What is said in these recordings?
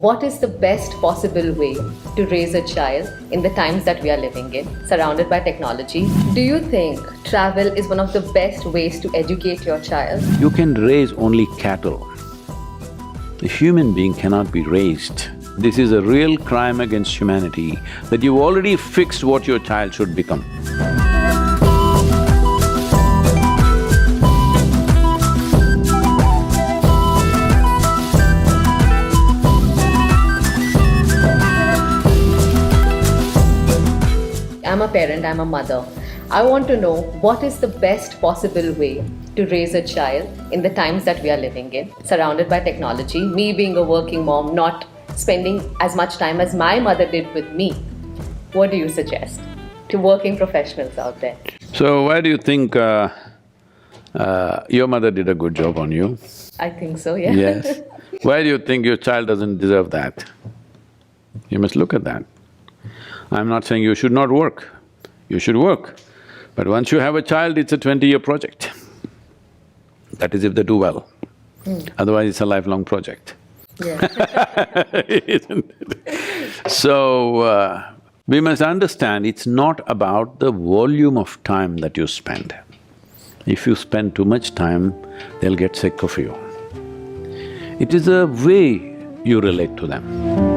What is the best possible way to raise a child in the times that we are living in, surrounded by technology? Do you think travel is one of the best ways to educate your child? You can raise only cattle. A human being cannot be raised. This is a real crime against humanity, that you've already fixed what your child should become. I'm a parent, I'm a mother. I want to know what is the best possible way to raise a child in the times that we are living in, surrounded by technology, me being a working mom, not spending as much time as my mother did with me. What do you suggest to working professionals out there? So why do you think your mother did a good job on you? I think so, yeah. Yes. Why do you think your child doesn't deserve that? You must look at that. I'm not saying you should not work, you should work. But once you have a child, it's a 20-year project. That is if they do well. Otherwise, it's a lifelong project. Yeah. Isn't it? So, we must understand it's not about the volume of time that you spend. If you spend too much time, they'll get sick of you. It is a way you relate to them.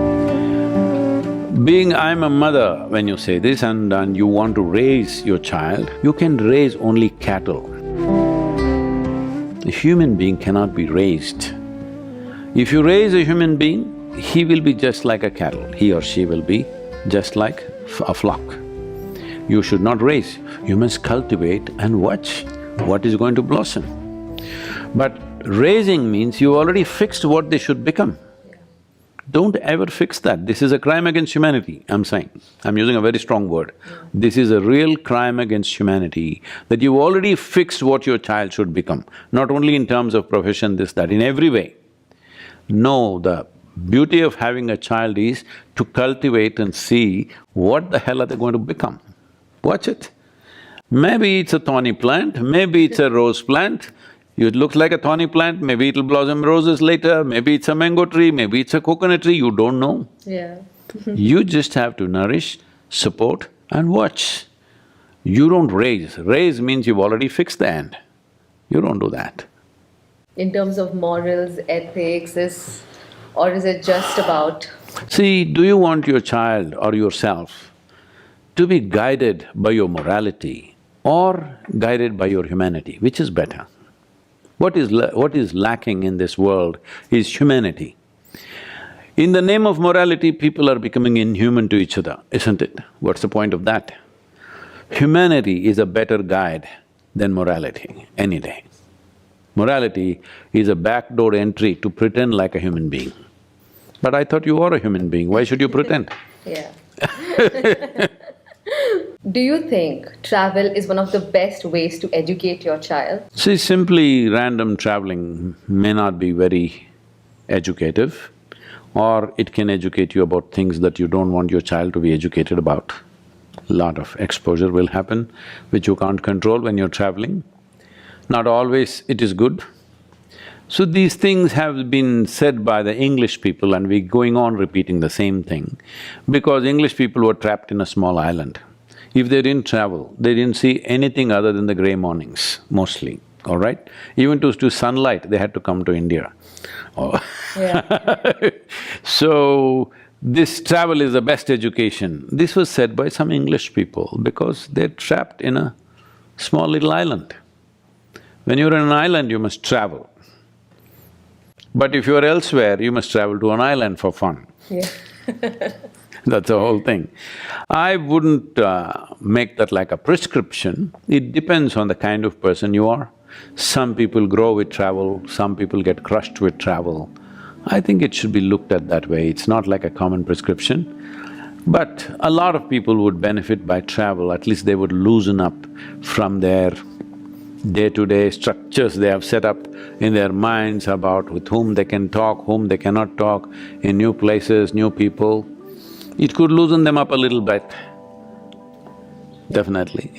Being I'm a mother, when you say this and you want to raise your child, you can raise only cattle. A human being cannot be raised. If you raise a human being, he will be just like a cattle, he or she will be just like a flock. You should not raise, you must cultivate and watch what is going to blossom. But raising means you already fixed what they should become. Don't ever fix that. This is a crime against humanity, I'm saying. I'm using a very strong word. This is a real crime against humanity, that you've already fixed what your child should become, not only in terms of profession, this, that, in every way. No, the beauty of having a child is to cultivate and see what the hell are they going to become. Watch it. Maybe it's a thorny plant, maybe it's a rose plant. It looks like a thorny plant, maybe it'll blossom roses later, maybe it's a mango tree, maybe it's a coconut tree, you don't know. Yeah. You just have to nourish, support and watch. You don't raise. Raise means you've already fixed the end. You don't do that. In terms of morals, ethics, or is it just about… See, do you want your child or yourself to be guided by your morality or guided by your humanity? Which is better? What is lacking in this world is humanity. In the name of morality, people are becoming inhuman to each other, isn't it? What's the point of that? Humanity is a better guide than morality, any day. Morality is a backdoor entry to pretend like a human being. But I thought you are a human being, why should you pretend? Yeah. Do you think travel is one of the best ways to educate your child? See, simply random traveling may not be very educative, or it can educate you about things that you don't want your child to be educated about. Lot of exposure will happen, which you can't control when you're traveling. Not always it is good. So these things have been said by the English people and we're going on repeating the same thing, because English people were trapped in a small island. If they didn't travel, they didn't see anything other than the grey mornings, mostly, all right? Even to sunlight, they had to come to India. Oh. Yeah. So, this travel is the best education. This was said by some English people because they're trapped in a small little island. When you're in an island, you must travel. But if you're elsewhere, you must travel to an island for fun. Yeah. That's the whole thing. I wouldn't make that like a prescription, it depends on the kind of person you are. Some people grow with travel, some people get crushed with travel. I think it should be looked at that way, it's not like a common prescription. But a lot of people would benefit by travel, at least they would loosen up from their day-to-day structures they have set up in their minds about with whom they can talk, whom they cannot talk, in new places, new people. It could loosen them up a little bit, definitely.